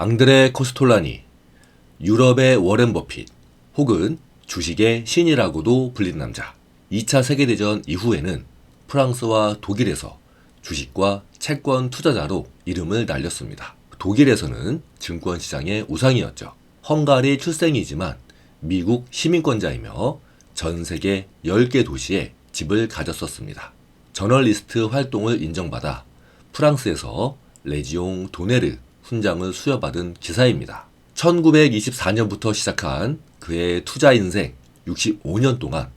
앙드레 코스톨라니, 유럽의 워렌 버핏, 혹은 주식의 신이라고도 불린 남자. 2차 세계대전 이후에는 프랑스와 독일에서 주식과 채권 투자자로 이름을 날렸습니다. 독일에서는 증권시장의 우상이었죠. 헝가리 출생이지만 미국 시민권자이며 전 세계 10개 도시에 집을 가졌었습니다. 저널리스트 활동을 인정받아 프랑스에서 레지옹 도네르 훈장을 수여받은 기사입니다. 1924년부터 시작한 그의 투자 인생 65년 동안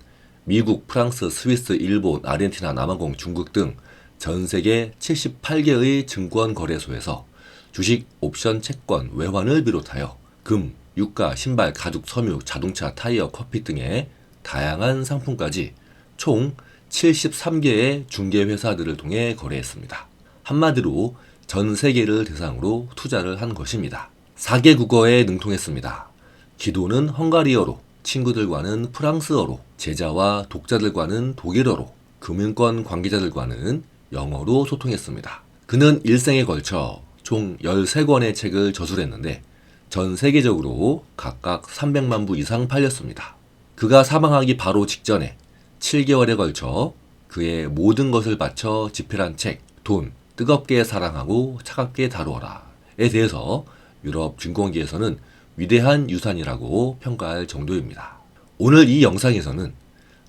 미국, 프랑스, 스위스, 일본, 아르헨티나, 남아공, 중국 등 전 세계 78개의 증권 거래소에서 주식, 옵션, 채권, 외환을 비롯하여 금, 유가, 신발, 가죽, 섬유, 자동차, 타이어, 커피 등의 다양한 상품까지 총 73개의 중개회사들을 통해 거래했습니다. 한마디로 전 세계를 대상으로 투자를 한 것입니다. 4개 국어에 능통했습니다. 기도는 헝가리어로, 친구들과는 프랑스어로, 제자와 독자들과는 독일어로, 금융권 관계자들과는 영어로 소통했습니다. 그는 일생에 걸쳐 총 13권의 책을 저술했는데 전 세계적으로 각각 300만 부 이상 팔렸습니다. 그가 사망하기 바로 직전에 7개월에 걸쳐 그의 모든 것을 바쳐 집필한 책, 돈, 뜨겁게 사랑하고 차갑게 다루어라에 대해서 유럽 증권계에서는 위대한 유산이라고 평가할 정도입니다. 오늘 이 영상에서는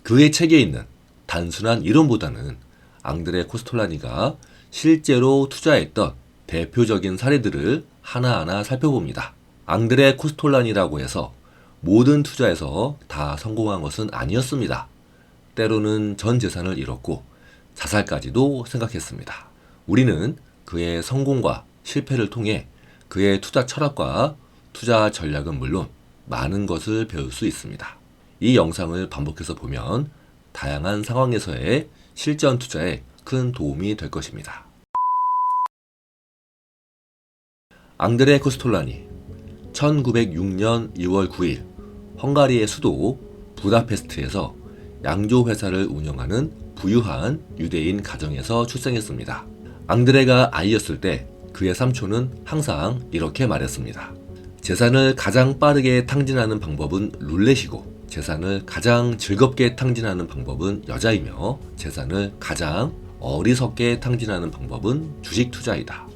그의 책에 있는 단순한 이론보다는 앙드레 코스톨라니가 실제로 투자했던 대표적인 사례들을 하나하나 살펴봅니다. 앙드레 코스톨라니라고 해서 모든 투자에서 다 성공한 것은 아니었습니다. 때로는 전 재산을 잃었고 자살까지도 생각했습니다. 우리는 그의 성공과 실패를 통해 그의 투자 철학과 투자 전략은 물론 많은 것을 배울 수 있습니다. 이 영상을 반복해서 보면 다양한 상황에서의 실전 투자에 큰 도움이 될 것입니다. 앙드레 코스톨라니, 1906년 2월 9일 헝가리의 수도 부다페스트에서 양조회사를 운영하는 부유한 유대인 가정에서 출생했습니다. 앙드레가 아이였을 때 그의 삼촌은 항상 이렇게 말했습니다. 재산을 가장 빠르게 탕진하는 방법은 룰렛이고 재산을 가장 즐겁게 탕진하는 방법은 여자이며 재산을 가장 어리석게 탕진하는 방법은 주식 투자이다.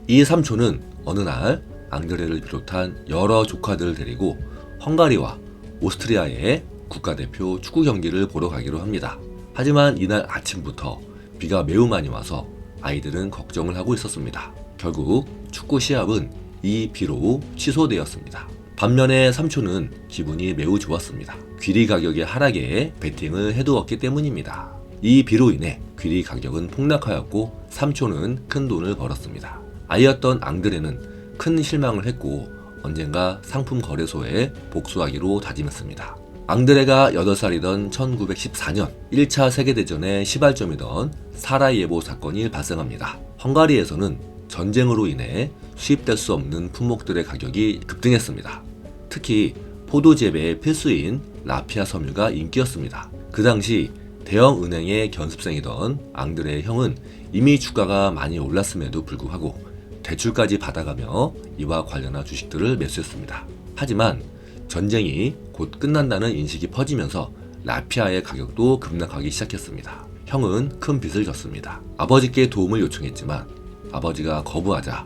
이 삼촌은 어느 날 앙드레를 비롯한 여러 조카들을 데리고 헝가리와 오스트리아의 국가대표 축구 경기를 보러 가기로 합니다. 하지만 이날 아침부터 비가 매우 많이 와서 아이들은 걱정을 하고 있었습니다. 결국 축구 시합은 이 비로 취소되었습니다. 반면에 삼촌은 기분이 매우 좋았습니다. 귀리 가격의 하락에 베팅을 해두었기 때문입니다. 이 비로 인해 귀리 가격은 폭락하였고 삼촌은 큰 돈을 벌었습니다. 아이였던 앙드레는 큰 실망을 했고 언젠가 상품 거래소에 복수하기로 다짐했습니다. 앙드레가 8살이던 1914년 1차 세계대전의 시발점이던 사라예보 사건이 발생합니다. 헝가리에서는 전쟁으로 인해 수입될 수 없는 품목들의 가격이 급등했습니다. 특히 포도 재배의 필수인 라피아 섬유가 인기였습니다. 그 당시 대형 은행의 견습생이던 앙드레의 형은 이미 주가가 많이 올랐음에도 불구하고 대출까지 받아가며 이와 관련한 주식들을 매수했습니다. 하지만 전쟁이 곧 끝난다는 인식이 퍼지면서 라피아의 가격도 급락하기 시작했습니다. 형은 큰 빚을 졌습니다. 아버지께 도움을 요청했지만 아버지가 거부하자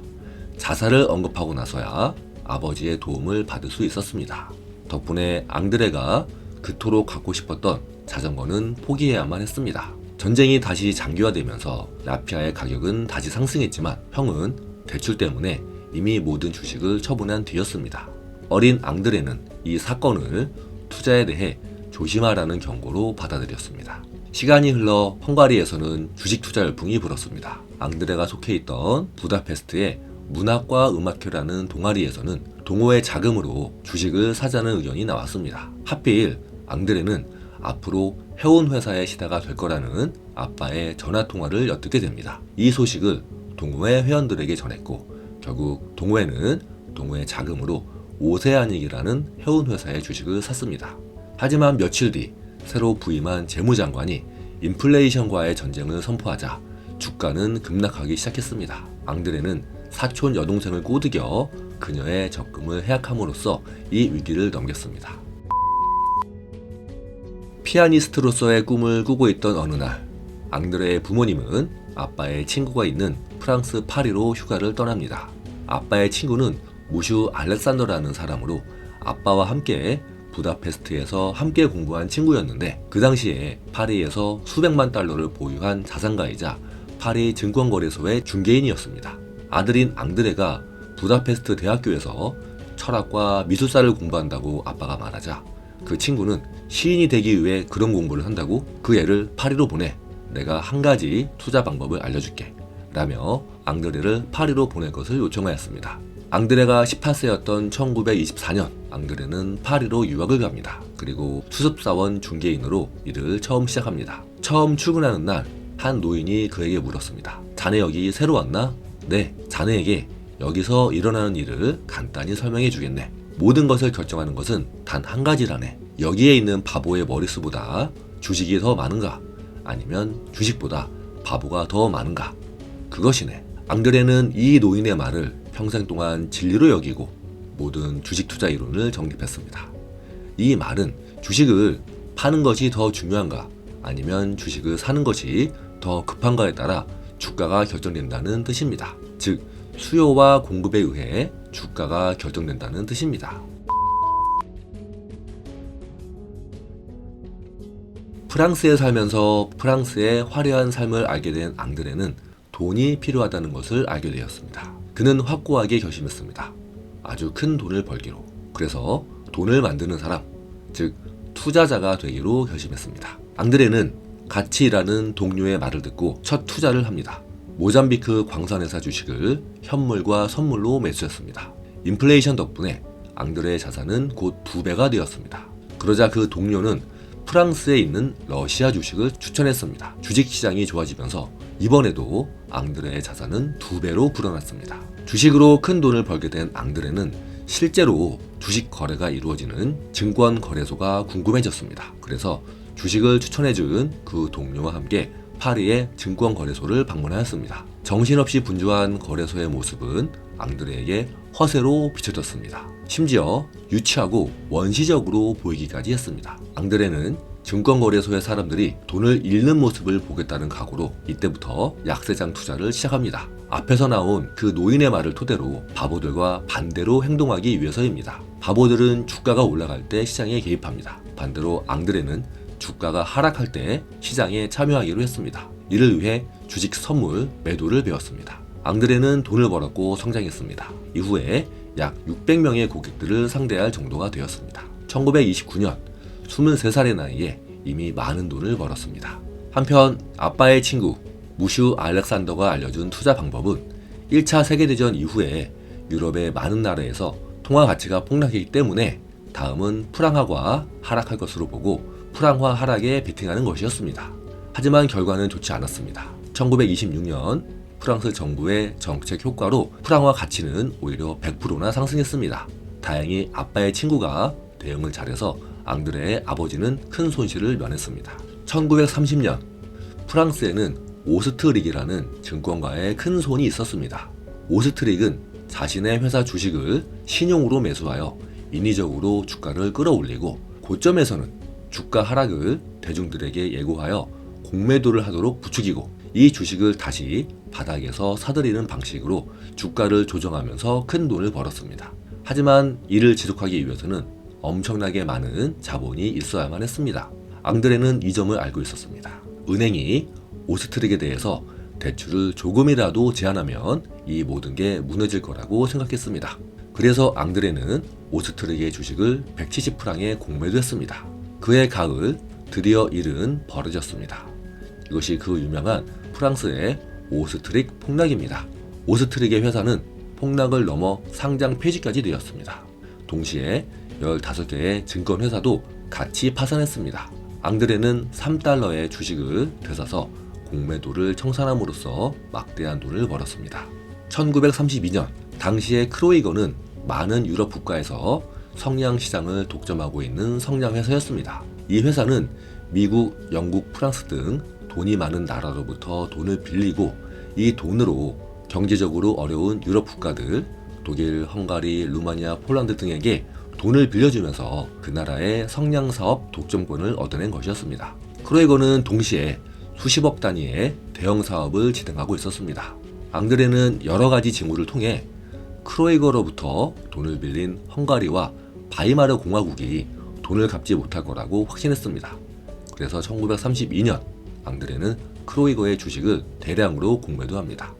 자살을 언급하고 나서야 아버지의 도움을 받을 수 있었습니다. 덕분에 앙드레가 그토록 갖고 싶었던 자전거는 포기해야만 했습니다. 전쟁이 다시 장기화되면서 라피아의 가격은 다시 상승했지만 형은 대출 때문에 이미 모든 주식을 처분한 뒤였습니다. 어린 앙드레는 이 사건을 투자에 대해 조심하라는 경고로 받아들였습니다. 시간이 흘러 헝가리에서는 주식 투자 열풍이 불었습니다. 앙드레가 속해 있던 부다페스트의 문학과 음악회라는 동아리에서는 동호회 자금으로 주식을 사자는 의견이 나왔습니다. 하필 앙드레는 앞으로 해운회사의 시대가 될 거라는 아빠의 전화통화를 엿듣게 됩니다. 이 소식을 동호회 회원들에게 전했고 결국 동호회는 동호회 자금으로 오세아닉이라는 해운회사의 주식을 샀습니다. 하지만 며칠 뒤 새로 부임한 재무장관이 인플레이션과의 전쟁을 선포하자 주가는 급락하기 시작했습니다. 앙드레는 사촌 여동생을 꼬드겨 그녀의 적금을 해약함으로써 이 위기를 넘겼습니다. 피아니스트로서의 꿈을 꾸고 있던 어느 날, 앙드레의 부모님은 아빠의 친구가 있는 프랑스 파리로 휴가를 떠납니다. 아빠의 친구는 무슈 알렉산더라는 사람으로 아빠와 함께 부다페스트에서 함께 공부한 친구였는데, 그 당시에 파리에서 수백만 달러를 보유한 자산가이자 파리 증권거래소의 중개인이었습니다. 아들인 앙드레가 부다페스트 대학교에서 철학과 미술사를 공부한다고 아빠가 말하자, 그 친구는 시인이 되기 위해 그런 공부를 한다고? 그 애를 파리로 보내. 내가 한 가지 투자 방법을 알려줄게. 라며 앙드레를 파리로 보낼 것을 요청하였습니다. 앙드레가 18세였던 1924년, 앙드레는 파리로 유학을 갑니다. 그리고 수습사원 중개인으로 일을 처음 시작합니다. 처음 출근하는 날, 한 노인이 그에게 물었습니다. 자네 여기 새로 왔나? 네, 자네에게 여기서 일어나는 일을 간단히 설명해 주겠네. 모든 것을 결정하는 것은 단 한 가지라네. 여기에 있는 바보의 머릿수보다 주식이 더 많은가? 아니면 주식보다 바보가 더 많은가? 그것이네. 앙드레는 이 노인의 말을 평생 동안 진리로 여기고 모든 주식 투자 이론을 정립했습니다. 이 말은 주식을 파는 것이 더 중요한가? 아니면 주식을 사는 것이 더 급한가에 따라 주가가 결정된다는 뜻입니다. 즉, 수요와 공급에 의해 주가가 결정된다는 뜻입니다. 프랑스에 살면서 프랑스의 화려한 삶을 알게 된 앙드레는 돈이 필요하다는 것을 알게 되었습니다. 그는 확고하게 결심했습니다. 아주 큰 돈을 벌기로. 그래서 돈을 만드는 사람, 즉 투자자가 되기로 결심했습니다. 앙드레는 같이 일하는 동료의 말을 듣고 첫 투자를 합니다. 모잠비크 광산회사 주식을 현물과 선물로 매수했습니다. 인플레이션 덕분에 앙드레의 자산은 곧 2배가 되었습니다. 그러자 그 동료는 프랑스에 있는 러시아 주식을 추천했습니다. 주식시장이 좋아지면서 이번에도 앙드레의 자산은 2배로 불어났습니다. 주식으로 큰 돈을 벌게 된 앙드레는 실제로 주식 거래가 이루어지는 증권거래소가 궁금해졌습니다. 그래서 주식을 추천해준 그 동료와 함께 파리의 증권거래소를 방문하였습니다. 정신없이 분주한 거래소의 모습은 앙드레에게 허세로 비춰졌습니다. 심지어 유치하고 원시적으로 보이기까지 했습니다. 앙드레는 증권거래소의 사람들이 돈을 잃는 모습을 보겠다는 각오로 이때부터 약세장 투자를 시작합니다. 앞에서 나온 그 노인의 말을 토대로 바보들과 반대로 행동하기 위해서입니다. 바보들은 주가가 올라갈 때 시장에 개입합니다. 반대로 앙드레는 주가가 하락할 때 시장에 참여하기로 했습니다. 이를 위해 주식 선물 매도를 배웠습니다. 앙드레는 돈을 벌었고 성장했습니다. 이후에 약 600명의 고객들을 상대할 정도가 되었습니다. 1929년 23살의 나이에 이미 많은 돈을 벌었습니다. 한편 아빠의 친구 무슈 알렉산더가 알려준 투자 방법은 1차 세계대전 이후에 유럽의 많은 나라에서 통화 가치가 폭락했기 때문에 다음은 프랑화가 하락할 것으로 보고 프랑화 하락에 베팅하는 것이었습니다. 하지만 결과는 좋지 않았습니다. 1926년 프랑스 정부의 정책 효과로 프랑화 가치는 오히려 100%나 상승했습니다. 다행히 아빠의 친구가 대응을 잘해서 앙드레의 아버지는 큰 손실을 면했습니다. 1930년 프랑스에는 오스트릭이라는 증권가의 큰 손이 있었습니다. 오스트릭은 자신의 회사 주식을 신용으로 매수하여 인위적으로 주가를 끌어올리고 고점에서는 주가 하락을 대중들에게 예고하여 공매도를 하도록 부추기고 이 주식을 다시 바닥에서 사들이는 방식으로 주가를 조정하면서 큰 돈을 벌었습니다. 하지만 이를 지속하기 위해서는 엄청나게 많은 자본이 있어야만 했습니다. 앙드레는 이 점을 알고 있었습니다. 은행이 오스트릭에 대해서 대출을 조금이라도 제한하면 이 모든 게 무너질 거라고 생각했습니다. 그래서 앙드레는 오스트릭의 주식을 170프랑에 공매도했습니다. 그해 가을 드디어 일은 벌어졌습니다. 이것이 그 유명한 프랑스의 오스트릭 폭락입니다. 오스트릭의 회사는 폭락을 넘어 상장 폐지까지 되었습니다. 동시에 15개의 증권회사도 같이 파산했습니다. 앙드레는 3달러의 주식을 되사서 공매도를 청산함으로써 막대한 돈을 벌었습니다. 1932년 당시의 크로이건은 많은 유럽 국가에서 성냥 시장을 독점하고 있는 성냥회사였습니다. 이 회사는 미국, 영국, 프랑스 등 돈이 많은 나라로부터 돈을 빌리고 이 돈으로 경제적으로 어려운 유럽 국가들, 독일, 헝가리, 루마니아, 폴란드 등에게 돈을 빌려주면서 그 나라의 성냥사업 독점권을 얻어낸 것이었습니다. 크로이거는 동시에 수십억 단위의 대형 사업을 진행하고 있었습니다. 앙드레는 여러 가지 징후를 통해 크로이거로부터 돈을 빌린 헝가리와 바이마르 공화국이 돈을 갚지 못할 거라고 확신했습니다. 그래서 1932년 앙드레는 크로이거의 주식을 대량으로 공매도 합니다.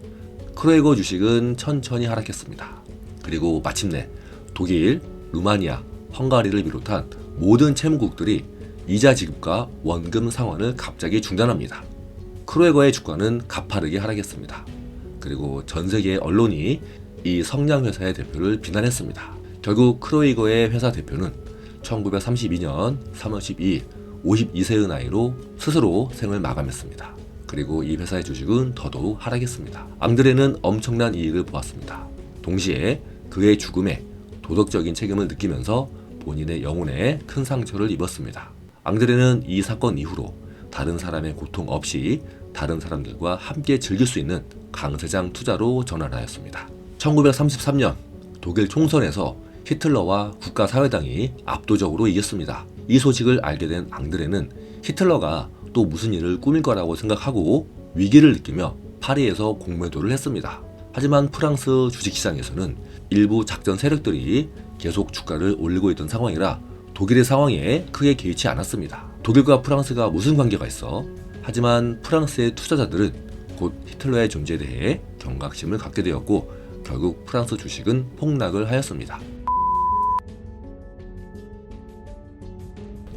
크로이거 주식은 천천히 하락했습니다. 그리고 마침내 독일, 루마니아, 헝가리를 비롯한 모든 채무국들이 이자 지급과 원금 상환을 갑자기 중단합니다. 크로이거의 주가는 가파르게 하락했습니다. 그리고 전 세계 언론이 이 성냥회사의 대표를 비난했습니다. 결국 크로이거의 회사 대표는 1932년 3월 12일 52세의 나이로 스스로 생을 마감했습니다. 그리고 이 회사의 주식은 더더욱 하락했습니다. 앙드레는 엄청난 이익을 보았습니다. 동시에 그의 죽음에 도덕적인 책임을 느끼면서 본인의 영혼에 큰 상처를 입었습니다. 앙드레는 이 사건 이후로 다른 사람의 고통 없이 다른 사람들과 함께 즐길 수 있는 강세장 투자로 전환하였습니다. 1933년 독일 총선에서 히틀러와 국가사회당이 압도적으로 이겼습니다. 이 소식을 알게 된 앙드레는 히틀러가 또 무슨 일을 꾸밀 거라고 생각하고 위기를 느끼며 파리에서 공매도를 했습니다. 하지만 프랑스 주식시장에서는 일부 작전 세력들이 계속 주가를 올리고 있던 상황이라 독일의 상황에 크게 개의치 않았습니다. 독일과 프랑스가 무슨 관계가 있어? 하지만 프랑스의 투자자들은 곧 히틀러의 존재에 대해 경각심을 갖게 되었고 결국 프랑스 주식은 폭락을 하였습니다.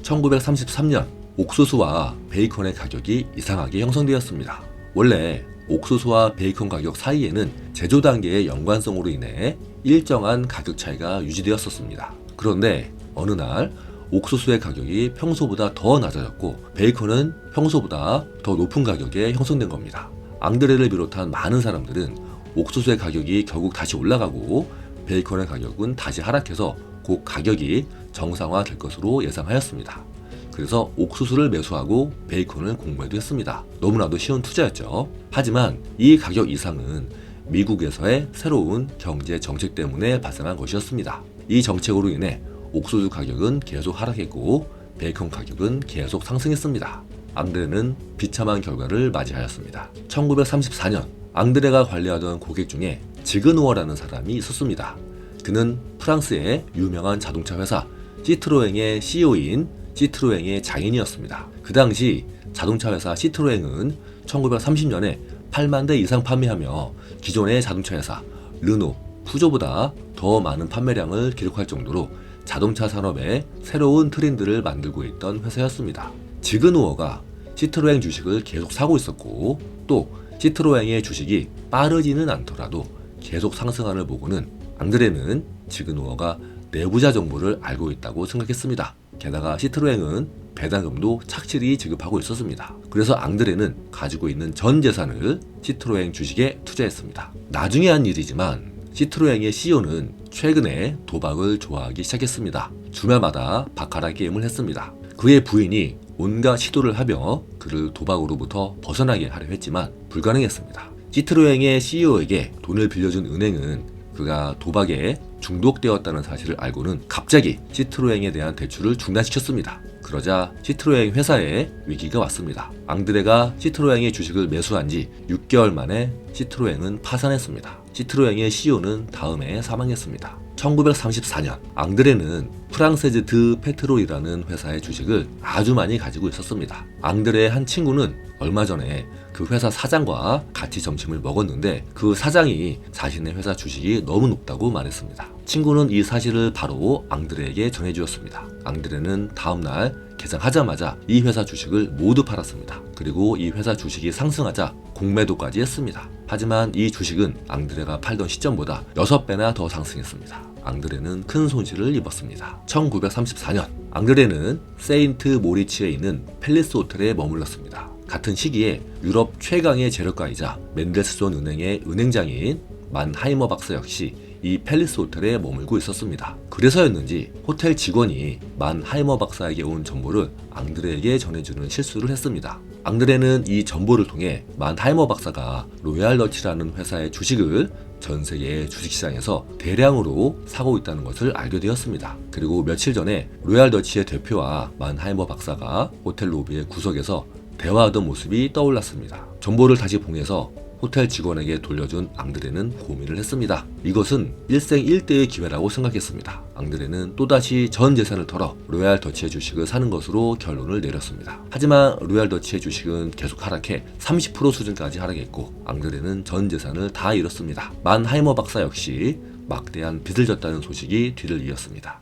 1933년 옥수수와 베이컨의 가격이 이상하게 형성되었습니다. 원래 옥수수와 베이컨 가격 사이에는 제조 단계의 연관성으로 인해 일정한 가격 차이가 유지되었었습니다. 그런데 어느 날 옥수수의 가격이 평소보다 더 낮아졌고 베이컨은 평소보다 더 높은 가격에 형성된 겁니다. 앙드레를 비롯한 많은 사람들은 옥수수의 가격이 결국 다시 올라가고 베이컨의 가격은 다시 하락해서 곧 가격이 정상화될 것으로 예상하였습니다. 그래서 옥수수를 매수하고 베이컨을 공매도했습니다. 너무나도 쉬운 투자였죠. 하지만 이 가격 이상은 미국에서의 새로운 경제 정책 때문에 발생한 것이었습니다. 이 정책으로 인해 옥수수 가격은 계속 하락했고 베이컨 가격은 계속 상승했습니다. 앙드레는 비참한 결과를 맞이하였습니다. 1934년 앙드레가 관리하던 고객 중에 지그누어라는 사람이 있었습니다. 그는 프랑스의 유명한 자동차 회사 시트로엥의 CEO인 시트로엥의 장인이었습니다. 그 당시 자동차 회사 시트로엥은 1930년에 8만 대 이상 판매하며 기존의 자동차 회사 르노, 푸조보다 더 많은 판매량을 기록할 정도로 자동차 산업에 새로운 트렌드를 만들고 있던 회사였습니다. 지그누어가 시트로엥 주식을 계속 사고 있었고 또 시트로엥의 주식이 빠르지는 않더라도 계속 상승하는 보고는 앙드레는 지그누어가 내부자 정보를 알고 있다고 생각했습니다. 게다가 시트로엥은 배당금도 착실히 지급하고 있었습니다. 그래서 앙드레는 가지고 있는 전 재산을 시트로엥 주식에 투자했습니다. 나중에 한 일이지만 시트로엥의 CEO는 최근에 도박을 좋아하기 시작했습니다. 주말마다 바카라 게임을 했습니다. 그의 부인이 온갖 시도를 하며 그를 도박으로부터 벗어나게 하려 했지만 불가능했습니다. 시트로엥의 CEO에게 돈을 빌려준 은행은 그가 도박에 중독되었다는 사실을 알고는 갑자기 시트로엥에 대한 대출을 중단시켰습니다. 그러자 시트로엥 회사에 위기가 왔습니다. 앙드레가 시트로엥의 주식을 매수한 지 6개월 만에 시트로엥은 파산했습니다. 시트로엥의 CEO는 다음 해에 사망했습니다. 1934년 앙드레는 프랑세즈 드 페트롤이라는 회사의 주식을 아주 많이 가지고 있었습니다. 앙드레의 한 친구는 얼마 전에 그 회사 사장과 같이 점심을 먹었는데 그 사장이 자신의 회사 주식이 너무 높다고 말했습니다. 친구는 이 사실을 바로 앙드레에게 전해주었습니다. 앙드레는 다음날 개장하자마자 이 회사 주식을 모두 팔았습니다. 그리고 이 회사 주식이 상승하자 공매도까지 했습니다. 하지만 이 주식은 앙드레가 팔던 시점보다 6배나 더 상승했습니다. 앙드레는 큰 손실을 입었습니다. 1934년 앙드레는 세인트 모리츠에 있는 팰리스 호텔에 머물렀습니다. 같은 시기에 유럽 최강의 재력가이자 멘델스존 은행의 은행장인 만하이머 박사 역시 이 팰리스 호텔에 머물고 있었습니다. 그래서였는지 호텔 직원이 만하이머 박사에게 온 정보를 앙드레에게 전해주는 실수를 했습니다. 앙드레는 이 정보를 통해 만하이머 박사가 로얄 더치라는 회사의 주식을 전 세계 주식시장에서 대량으로 사고 있다는 것을 알게 되었습니다. 그리고 며칠 전에 로얄 더치의 대표와 만하이머 박사가 호텔 로비의 구석에서 대화하던 모습이 떠올랐습니다. 정보를 다시 봉해서 호텔 직원에게 돌려준 앙드레는 고민을 했습니다. 이것은 일생일대의 기회라고 생각했습니다. 앙드레는 또다시 전 재산을 털어 로얄 더치의 주식을 사는 것으로 결론을 내렸습니다. 하지만 로얄 더치의 주식은 계속 하락해 30% 수준까지 하락했고 앙드레는 전 재산을 다 잃었습니다. 만하이머 박사 역시 막대한 빚을 졌다는 소식이 뒤를 이었습니다.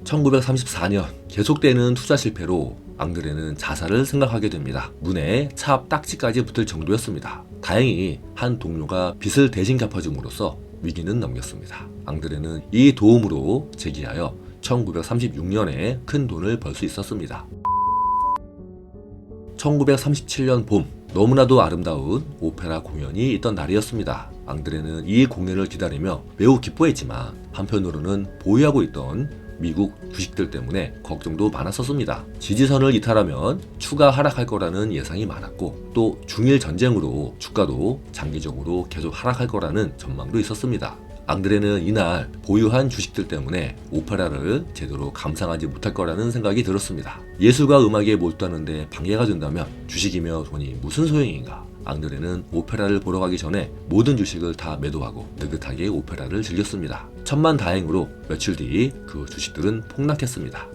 1934년 계속되는 투자 실패로 앙드레는 자살을 생각하게 됩니다. 문에 차 앞 딱지까지 붙을 정도였습니다. 다행히 한 동료가 빚을 대신 갚아줌으로써 위기는 넘겼습니다. 앙드레는 이 도움으로 재기하여 1936년에 큰 돈을 벌 수 있었습니다. 1937년 봄, 너무나도 아름다운 오페라 공연이 있던 날이었습니다. 앙드레는 이 공연을 기다리며 매우 기뻐했지만 한편으로는 보유하고 있던 미국 주식들 때문에 걱정도 많았었습니다. 지지선을 이탈하면 추가 하락할 거라는 예상이 많았고 또 중일 전쟁으로 주가도 장기적으로 계속 하락할 거라는 전망도 있었습니다. 앙드레는 이날 보유한 주식들 때문에 오페라를 제대로 감상하지 못할 거라는 생각이 들었습니다. 예술과 음악에 몰두하는데 방해가 된다면 주식이며 돈이 무슨 소용인가? 앙드레는 오페라를 보러 가기 전에 모든 주식을 다 매도하고 느긋하게 오페라를 즐겼습니다. 천만다행으로 며칠 뒤 그 주식들은 폭락했습니다.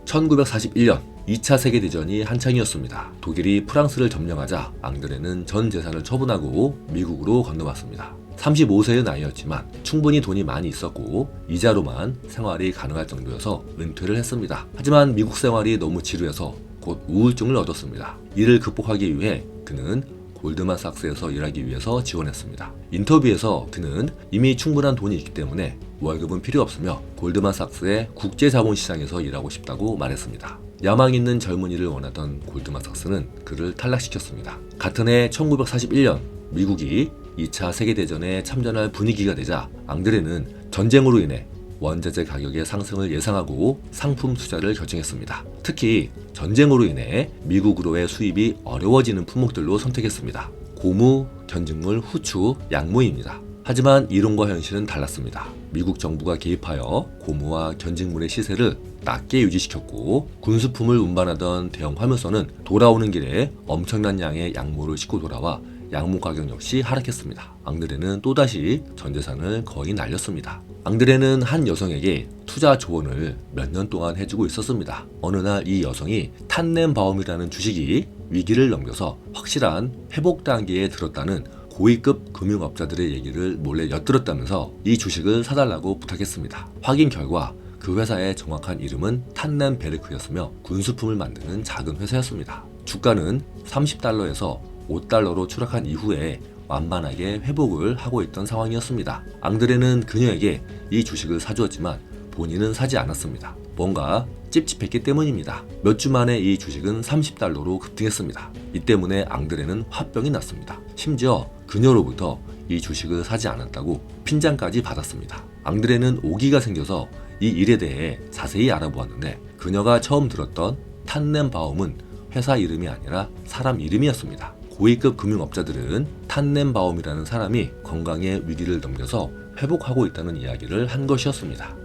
1941년 2차 세계대전이 한창이었습니다. 독일이 프랑스를 점령하자 앙드레는 전 재산을 처분하고 미국으로 건너왔습니다. 35세의 나이였지만 충분히 돈이 많이 있었고 이자로만 생활이 가능할 정도여서 은퇴를 했습니다. 하지만 미국 생활이 너무 지루해서 곧 우울증을 얻었습니다. 이를 극복하기 위해 그는 골드만삭스에서 일하기 위해서 지원했습니다. 인터뷰에서 그는 이미 충분한 돈이 있기 때문에 월급은 필요 없으며 골드만삭스의 국제자본시장에서 일하고 싶다고 말했습니다. 야망 있는 젊은이를 원하던 골드만삭스는 그를 탈락시켰습니다. 같은 해 1941년 미국이 2차 세계대전에 참전할 분위기가 되자 앙드레는 전쟁으로 인해 원자재 가격의 상승을 예상하고 상품 투자를 결정했습니다. 특히 전쟁으로 인해 미국으로의 수입이 어려워지는 품목들로 선택했습니다. 고무, 견직물, 후추, 양모입니다. 하지만 이론과 현실은 달랐습니다. 미국 정부가 개입하여 고무와 견직물의 시세를 낮게 유지시켰고 군수품을 운반하던 대형 화물선은 돌아오는 길에 엄청난 양의 양모를 싣고 돌아와 양모 가격 역시 하락했습니다. 앙드레는 또다시 전 재산을 거의 날렸습니다. 앙드레는 한 여성에게 투자 조언을 몇 년 동안 해주고 있었습니다. 어느 날 이 여성이 탄넨바움이라는 주식이 위기를 넘겨서 확실한 회복 단계에 들었다는 고위급 금융업자들의 얘기를 몰래 엿들었다면서 이 주식을 사달라고 부탁했습니다. 확인 결과 그 회사의 정확한 이름은 탄넨베르크였으며 군수품을 만드는 작은 회사였습니다. 주가는 30달러에서 5달러로 추락한 이후에 완만하게 회복을 하고 있던 상황이었습니다. 앙드레는 그녀에게 이 주식을 사주었지만 본인은 사지 않았습니다. 뭔가 찝찝했기 때문입니다. 몇 주 만에 이 주식은 30달러로 급등했습니다. 이 때문에 앙드레는 화병이 났습니다. 심지어 그녀로부터 이 주식을 사지 않았다고 핀잔까지 받았습니다. 앙드레는 오기가 생겨서 이 일에 대해 자세히 알아보았는데 그녀가 처음 들었던 탄넨바움은 회사 이름이 아니라 사람 이름이었습니다. 고위급 금융업자들은 탄넨바움이라는 사람이 건강의 위기를 넘겨서 회복하고 있다는 이야기를 한 것이었습니다.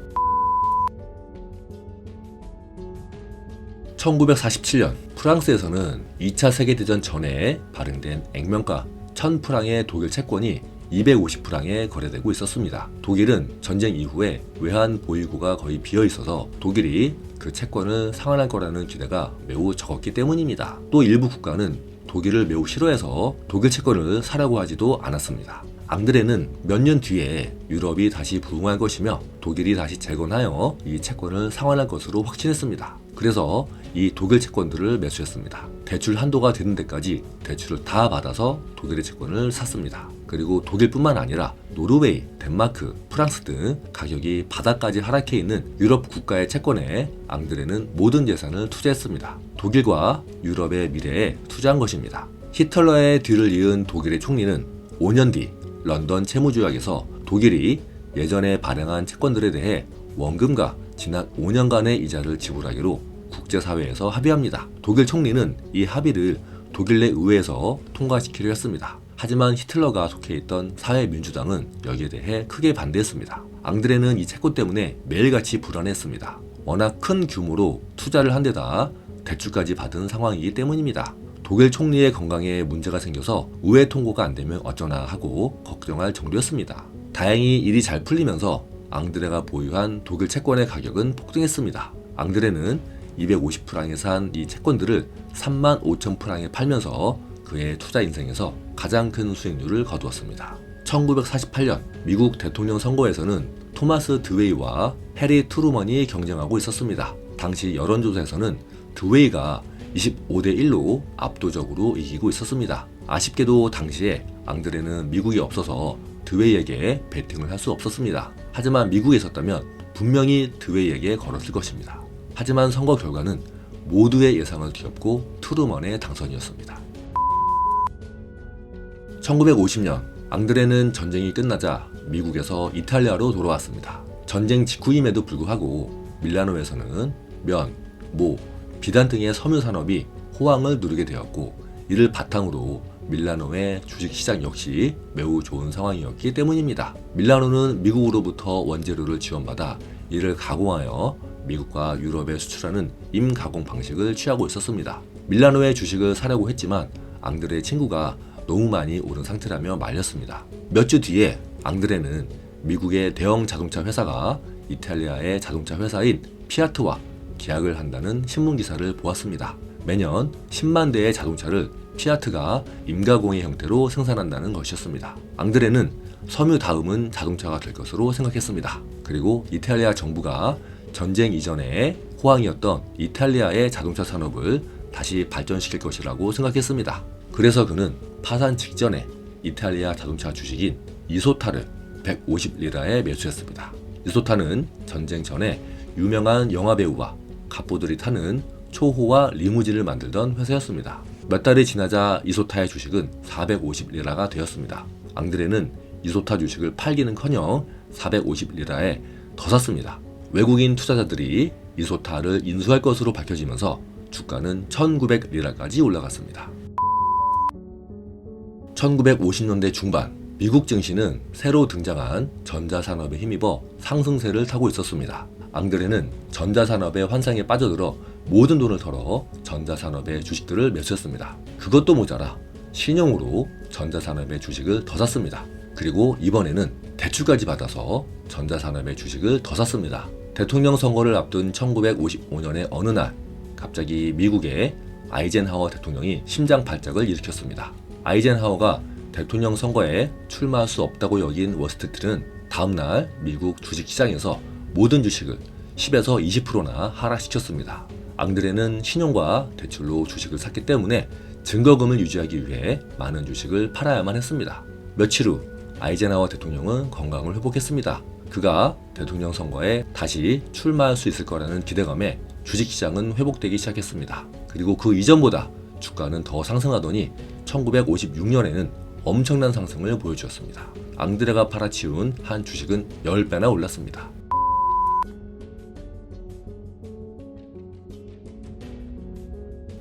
1947년 프랑스에서는 2차 세계대전 전에 발행된 액면가 1000프랑의 독일 채권이 250프랑에 거래되고 있었습니다. 독일은 전쟁 이후에 외환 보유고가 거의 비어 있어서 독일이 그 채권을 상환할 거라는 기대가 매우 적었기 때문입니다. 또 일부 국가는 독일을 매우 싫어해서 독일 채권을 사려고 하지도 않았습니다. 앙드레는 몇 년 뒤에 유럽이 다시 부흥할 것이며 독일이 다시 재건하여 이 채권을 상환할 것으로 확신했습니다. 그래서 이 독일 채권들을 매수했습니다. 대출 한도가 되는 데까지 대출을 다 받아서 독일의 채권을 샀습니다. 그리고 독일뿐만 아니라 노르웨이, 덴마크, 프랑스 등 가격이 바닥까지 하락해 있는 유럽 국가의 채권에 앙드레는 모든 재산을 투자했습니다. 독일과 유럽의 미래에 투자한 것입니다. 히틀러의 뒤를 이은 독일의 총리는 5년 뒤 런던 채무조약에서 독일이 예전에 발행한 채권들에 대해 원금과 지난 5년간의 이자를 지불하기로 국제사회에서 합의합니다. 독일 총리는 이 합의를 독일 내 의회에서 통과시키려 했습니다. 하지만 히틀러가 속해 있던 사회민주당은 여기에 대해 크게 반대했습니다. 앙드레는 이 채권 때문에 매일같이 불안했습니다. 워낙 큰 규모로 투자를 한 데다 대출까지 받은 상황이기 때문입니다. 독일 총리의 건강에 문제가 생겨서 의회 통과가 안 되면 어쩌나 하고 걱정할 정도였습니다. 다행히 일이 잘 풀리면서 앙드레가 보유한 독일 채권의 가격은 폭등했습니다. 앙드레는 250프랑에 산 이 채권들을 35,000프랑에 팔면서 그의 투자 인생에서 가장 큰 수익률을 거두었습니다. 1948년 미국 대통령 선거에서는 토마스 드웨이와 해리 트루먼이 경쟁하고 있었습니다. 당시 여론조사에서는 드웨이가 25대 1로 압도적으로 이기고 있었습니다. 아쉽게도 당시에 앙드레는 미국이 없어서 드웨이에게 배팅을 할 수 없었습니다. 하지만 미국에 있었다면 분명히 드웨이에게 걸었을 것입니다. 하지만 선거 결과는 모두의 예상을 뒤엎고 트루먼의 당선이었습니다. 1950년 앙드레는 전쟁이 끝나자 미국에서 이탈리아로 돌아왔습니다. 전쟁 직후임에도 불구하고 밀라노에서는 면, 모, 비단 등의 섬유 산업이 호황을 누리게 되었고 이를 바탕으로 밀라노의 주식시장 역시 매우 좋은 상황이었기 때문입니다. 밀라노는 미국으로부터 원재료를 지원받아 이를 가공하여 미국과 유럽에 수출하는 임가공 방식을 취하고 있었습니다. 밀라노의 주식을 사려고 했지만 앙드레의 친구가 너무 많이 오른 상태라며 말렸습니다. 몇 주 뒤에 앙드레는 미국의 대형 자동차 회사가 이탈리아의 자동차 회사인 피아트와 계약을 한다는 신문기사를 보았습니다. 매년 10만 대의 자동차를 피아트가 임가공의 형태로 생산한다는 것이었습니다. 앙드레는 섬유 다음은 자동차가 될 것으로 생각했습니다. 그리고 이탈리아 정부가 전쟁 이전에 호황이었던 이탈리아의 자동차 산업을 다시 발전시킬 것이라고 생각했습니다. 그래서 그는 파산 직전에 이탈리아 자동차 주식인 이소타를 150리라에 매수했습니다. 이소타는 전쟁 전에 유명한 영화배우와 갑부들이 타는 초호화 리무진을 만들던 회사였습니다. 몇 달이 지나자 이소타의 주식은 450리라가 되었습니다. 앙드레는 이소타 주식을 팔기는커녕 450리라에 더 샀습니다. 외국인 투자자들이 이소타를 인수할 것으로 밝혀지면서 주가는 1900리라까지 올라갔습니다. 1950년대 중반 미국 증시는 새로 등장한 전자산업에 힘입어 상승세를 타고 있었습니다. 앙드레는 전자산업의 환상에 빠져들어 모든 돈을 털어 전자산업의 주식들을 매수했습니다. 그것도 모자라 신용으로 전자산업의 주식을 더 샀습니다. 그리고 이번에는 대출까지 받아서 전자산업의 주식을 더 샀습니다. 대통령 선거를 앞둔 1955년의 어느 날 갑자기 미국의 아이젠하워 대통령이 심장 발작을 일으켰습니다. 아이젠하워가 대통령 선거에 출마할 수 없다고 여긴 월스트리트는 다음날 미국 주식시장에서 모든 주식을 10에서 20%나 하락시켰습니다. 앙드레는 신용과 대출로 주식을 샀기 때문에 증거금을 유지하기 위해 많은 주식을 팔아야만 했습니다. 며칠 후 아이젠하워 대통령은 건강을 회복했습니다. 그가 대통령 선거에 다시 출마할 수 있을 거라는 기대감에 주식시장은 회복되기 시작했습니다. 그리고 그 이전보다 주가는 더 상승하더니 1956년에는 엄청난 상승을 보여주었습니다. 앙드레가 팔아치운 한 주식은 10배나 올랐습니다.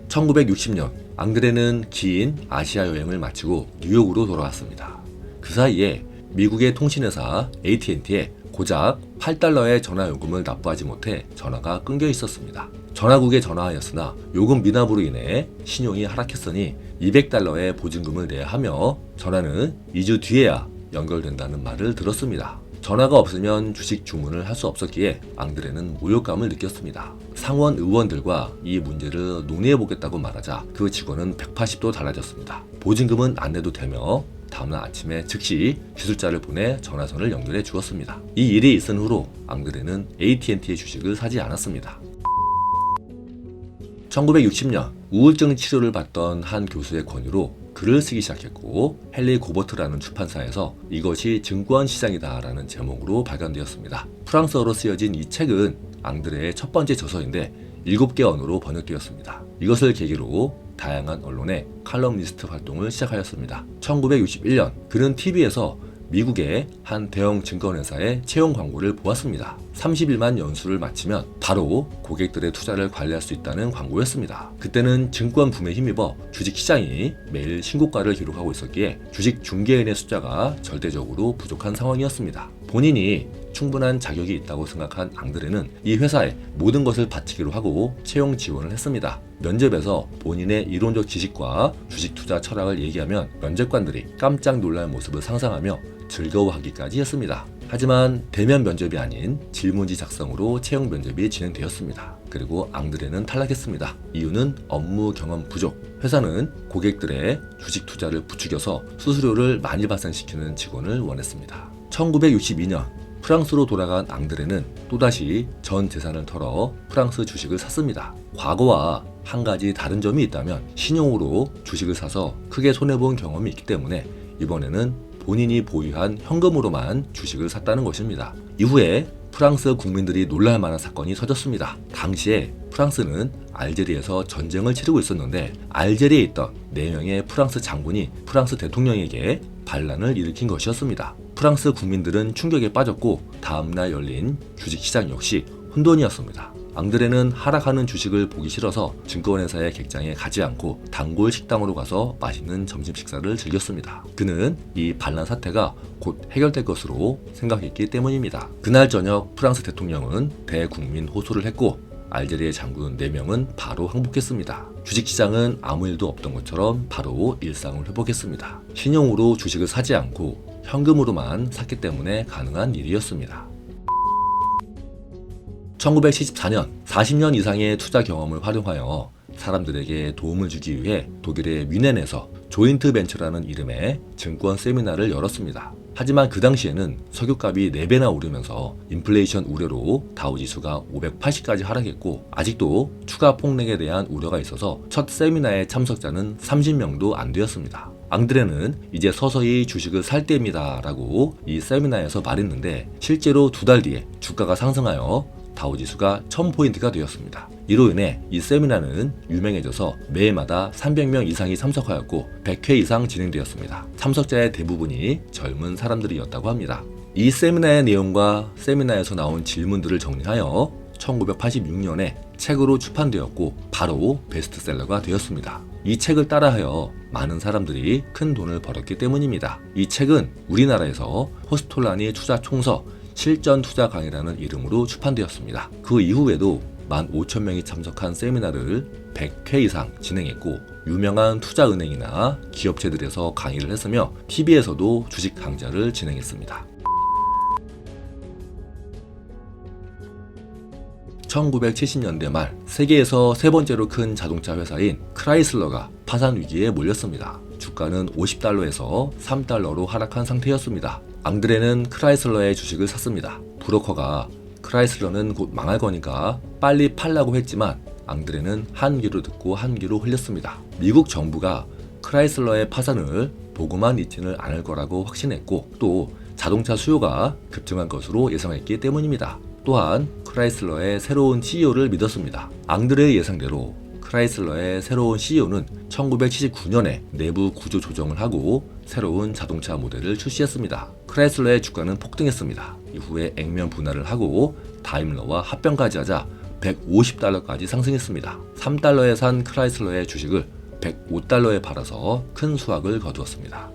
(1960년) 앙드레는 긴 아시아 여행을 마치고 뉴욕으로 돌아왔습니다. 그 사이에 미국의 통신회사 AT&T에 고작 $8의 전화 요금을 납부하지 못해 전화가 끊겨 있었습니다. 전화국에 전화하였으나 요금 미납으로 인해 신용이 하락했으니 $200의 보증금을 내야 하며 전화는 2주 뒤에야 연결된다는 말을 들었습니다. 전화가 없으면 주식 주문을 할 수 없었기에 앙드레는 모욕감을 느꼈습니다. 상원 의원들과 이 문제를 논의해보겠다고 말하자 그 직원은 180도 달라졌습니다. 보증금은 안 내도 되며 다음날 아침에 즉시 기술자를 보내 전화선을 연결해 주었습니다. 이 일이 있은 후로 앙드레는 AT&T의 주식을 사지 않았습니다. 1960년 우울증 치료를 받던 한 교수의 권유로 글을 쓰기 시작했고 헨리 고버트라는 출판사에서 이것이 증권시장이다 라는 제목으로 발간되었습니다. 프랑스어로 쓰여진 이 책은 앙드레의 첫 번째 저서인데 7개 언어로 번역되었습니다. 이것을 계기로 다양한 언론의 칼럼니스트 활동을 시작하였습니다. 1961년 그는 TV에서 미국의 한 대형 증권회사의 채용 광고를 보았습니다. 30일만 연수를 마치면 바로 고객들의 투자를 관리할 수 있다는 광고였습니다. 그때는 증권 붐에 힘입어 주식시장이 매일 신고가를 기록하고 있었기에 주식 중개인의 숫자가 절대적으로 부족한 상황이었습니다. 본인이 충분한 자격이 있다고 생각한 앙드레는 이 회사에 모든 것을 바치기로 하고 채용 지원을 했습니다. 면접에서 본인의 이론적 지식과 주식 투자 철학을 얘기하면 면접관들이 깜짝 놀랄 모습을 상상하며 즐거워하기까지 했습니다. 하지만 대면 면접이 아닌 질문지 작성으로 채용 면접이 진행되었습니다. 그리고 앙드레는 탈락했습니다. 이유는 업무 경험 부족. 회사는 고객들의 주식 투자를 부추겨서 수수료를 많이 발생시키는 직원을 원했습니다. 1962년 프랑스로 돌아간 앙드레는 또다시 전 재산을 털어 프랑스 주식을 샀습니다. 과거와 한 가지 다른 점이 있다면 신용으로 주식을 사서 크게 손해본 경험이 있기 때문에 이번에는 본인이 보유한 현금으로만 주식을 샀다는 것입니다. 이후에 프랑스 국민들이 놀랄 만한 사건이 터졌습니다. 당시에 프랑스는 알제리에서 전쟁을 치르고 있었는데 알제리에 있던 4명의 프랑스 장군이 프랑스 대통령에게 반란을 일으킨 것이었습니다. 프랑스 국민들은 충격에 빠졌고 다음날 열린 주식시장 역시 혼돈이었습니다. 앙드레는 하락하는 주식을 보기 싫어서 증권회사의 객장에 가지 않고 단골 식당으로 가서 맛있는 점심 식사를 즐겼습니다. 그는 이 반란 사태가 곧 해결될 것으로 생각했기 때문입니다. 그날 저녁 프랑스 대통령은 대국민 호소를 했고 알제리의 장군 4명은 바로 항복했습니다. 주식시장은 아무 일도 없던 것처럼 바로 일상을 회복했습니다. 신용으로 주식을 사지 않고 현금으로만 샀기 때문에 가능한 일이었습니다. 1974년 40년 이상의 투자 경험을 활용하여 사람들에게 도움을 주기 위해 독일의 뮌헨에서 조인트 벤처라는 이름의 증권 세미나를 열었습니다. 하지만 그 당시에는 석유값이 4배나 오르면서 인플레이션 우려로 다우지수가 580까지 하락했고 아직도 추가 폭락에 대한 우려가 있어서 첫 세미나의 참석자는 30명도 안 되었습니다. 앙드레는 이제 서서히 주식을 살 때입니다 라고 이 세미나에서 말했는데 실제로 2달 뒤에 주가가 상승하여 다우지수가 1000포인트가 되었습니다. 이로 인해 이 세미나는 유명해져서 매해마다 300명 이상이 참석하였고 100회 이상 진행되었습니다. 참석자의 대부분이 젊은 사람들이었다고 합니다. 이 세미나의 내용과 세미나에서 나온 질문들을 정리하여 1986년에 책으로 출판되었고 바로 베스트셀러가 되었습니다. 이 책을 따라하여 많은 사람들이 큰 돈을 벌었기 때문입니다. 이 책은 우리나라에서 호스톨라니 투자 총서 실전 투자 강의라는 이름으로 출판되었습니다. 그 이후에도 15,000명이 참석한 세미나를 100회 이상 진행했고 유명한 투자은행이나 기업체들에서 강의를 했으며 TV에서도 주식 강좌를 진행했습니다. 1970년대 말 세계에서 세 번째로 큰 자동차 회사인 크라이슬러가 파산 위기에 몰렸습니다. 주가는 $50에서 $3로 하락한 상태였습니다. 앙드레는 크라이슬러의 주식을 샀습니다. 브로커가 크라이슬러는 곧 망할 거니까 빨리 팔라고 했지만 앙드레는 한 귀로 듣고 한 귀로 흘렸습니다. 미국 정부가 크라이슬러의 파산을 보고만 있지는 않을 거라고 확신했고 또 자동차 수요가 급증한 것으로 예상했기 때문입니다. 또한 크라이슬러의 새로운 CEO를 믿었습니다. 앙드레의 예상대로 크라이슬러의 새로운 CEO는 1979년에 내부 구조 조정을 하고 새로운 자동차 모델을 출시했습니다. 크라이슬러의 주가는 폭등했습니다. 이후에 액면 분할을 하고 다임러와 합병까지 하자 $150까지 상승했습니다. $3에 산 크라이슬러의 주식을 $105에 팔아서 큰 수확을 거두었습니다.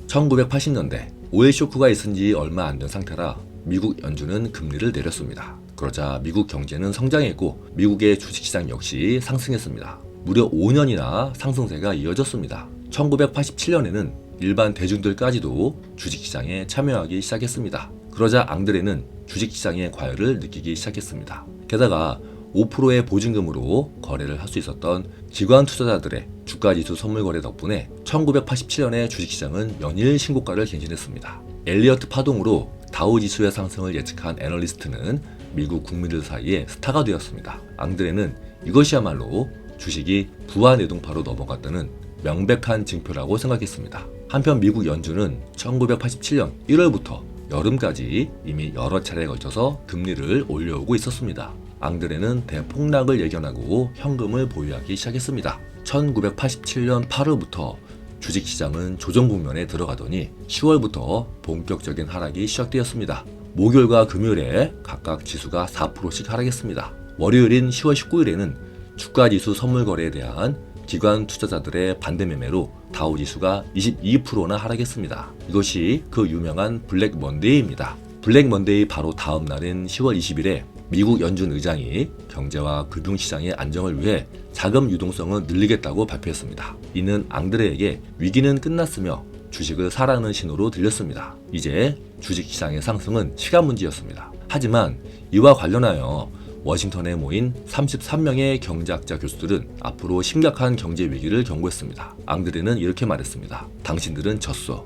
1980년대 오일 쇼크가 있은 지 얼마 안 된 상태라 미국 연준은 금리를 내렸습니다. 그러자 미국 경제는 성장했고 미국의 주식시장 역시 상승했습니다. 무려 5년이나 상승세가 이어졌습니다. 1987년에는 일반 대중들까지도 주식시장에 참여하기 시작했습니다. 그러자 앙드레는 주식시장의 과열을 느끼기 시작했습니다. 게다가 5%의 보증금으로 거래를 할 수 있었던 기관 투자자들의 주가지수 선물 거래 덕분에 1987년에 주식시장은 연일 신고가를 갱신했습니다. 엘리어트 파동으로 다우지수의 상승을 예측한 애널리스트는 미국 국민들 사이에 스타가 되었습니다. 앙드레는 이것이야말로 주식이 부와 내동파로 넘어갔다는 명백한 징표라고 생각했습니다. 한편 미국 연준은 1987년 1월부터 여름까지 이미 여러 차례에 걸쳐서 금리를 올려오고 있었습니다. 앙드레는 대폭락을 예견하고 현금을 보유하기 시작했습니다. 1987년 8월부터 주식시장은 조정 국면에 들어가더니 10월부터 본격적인 하락이 시작되었습니다. 목요일과 금요일에 각각 지수가 4%씩 하락했습니다. 월요일인 10월 19일에는 주가지수 선물 거래에 대한 기관 투자자들의 반대 매매로 다우지수가 22%나 하락했습니다. 이것이 그 유명한 블랙 먼데이입니다. 블랙 먼데이 바로 다음 날인 10월 20일에 미국 연준 의장이 경제와 금융시장의 안정을 위해 자금 유동성을 늘리겠다고 발표했습니다. 이는 앙드레에게 위기는 끝났으며 주식을 사라는 신호로 들렸습니다. 이제 주식시장의 상승은 시간 문제였습니다. 하지만 이와 관련하여 워싱턴에 모인 33명의 경제학자 교수들은 앞으로 심각한 경제 위기를 경고했습니다. 앙드레는 이렇게 말했습니다. 당신들은 졌어.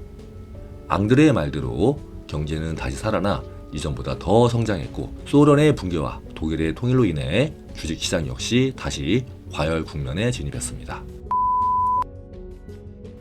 앙드레의 말대로 경제는 다시 살아나 이전보다 더 성장했고 소련의 붕괴와 독일의 통일로 인해 주식시장 역시 다시 과열 국면에 진입했습니다.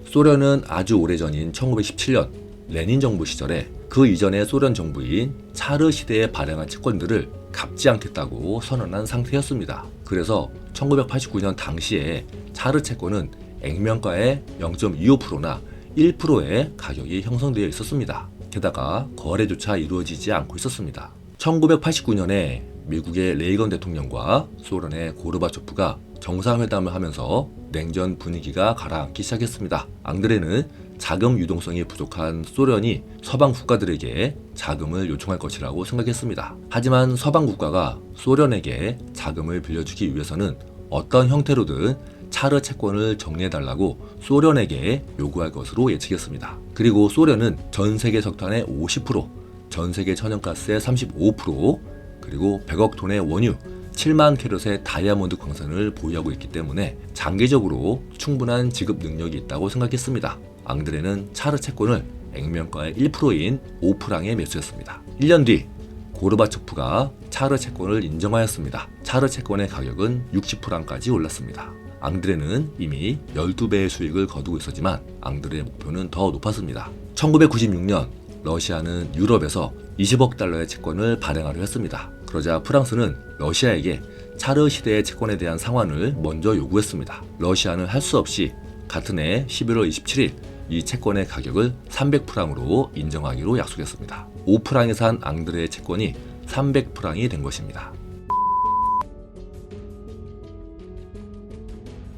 소련은 아주 오래전인 1917년 레닌 정부 시절에 그 이전의 소련 정부인 차르 시대에 발행한 채권들을 갚지 않겠다고 선언한 상태였습니다. 그래서 1989년 당시에 차르 채권은 액면가의 0.25%나 1%의 가격이 형성되어 있었습니다. 게다가 거래조차 이루어지지 않고 있었습니다. 1989년에 미국의 레이건 대통령과 소련의 고르바초프가 정상회담을 하면서 냉전 분위기가 가라앉기 시작했습니다. 앙드레는 자금 유동성이 부족한 소련이 서방 국가들에게 자금을 요청할 것이라고 생각했습니다. 하지만 서방 국가가 소련에게 자금을 빌려주기 위해서는 어떤 형태로든 차르 채권을 정리해달라고 소련에게 요구할 것으로 예측했습니다. 그리고 소련은 전 세계 석탄의 50%, 전 세계 천연가스의 35%, 그리고 100억 톤의 원유, 7만 캐럿의 다이아몬드 광산을 보유하고 있기 때문에 장기적으로 충분한 지급 능력이 있다고 생각했습니다. 앙드레는 차르 채권을 액면가의 1%인 5프랑에 매수했습니다. 1년 뒤 고르바초프가 차르 채권을 인정하였습니다. 차르 채권의 가격은 60프랑까지 올랐습니다. 앙드레는 이미 12배의 수익을 거두고 있었지만 앙드레의 목표는 더 높았습니다. 1996년 러시아는 유럽에서 20억 달러의 채권을 발행하려 했습니다. 그러자 프랑스는 러시아에게 차르 시대의 채권에 대한 상환을 먼저 요구했습니다. 러시아는 할 수 없이 같은 해 11월 27일 이 채권의 가격을 300프랑으로 인정하기로 약속했습니다. 5프랑에 산 앙드레의 채권이 300프랑이 된 것입니다.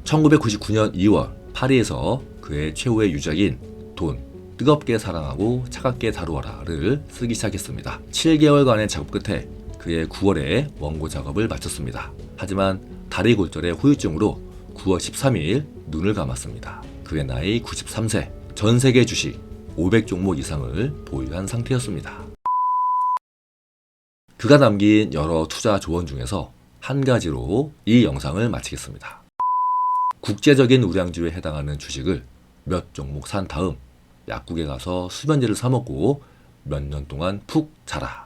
1999년 2월 파리에서 그의 최후의 유작인 돈, 뜨겁게 사랑하고 차갑게 다루어라를 쓰기 시작했습니다. 7개월간의 작업 끝에 그의 9월에 원고 작업을 마쳤습니다. 하지만 다리 골절의 후유증으로 9월 13일 눈을 감았습니다. 그의 나이 93세, 전 세계 주식 500종목 이상을 보유한 상태였습니다. 그가 남긴 여러 투자 조언 중에서 한 가지로 이 영상을 마치겠습니다. 국제적인 우량주에 해당하는 주식을 몇 종목 산 다음 약국에 가서 수면제를 사 먹고 몇 년 동안 푹 자라.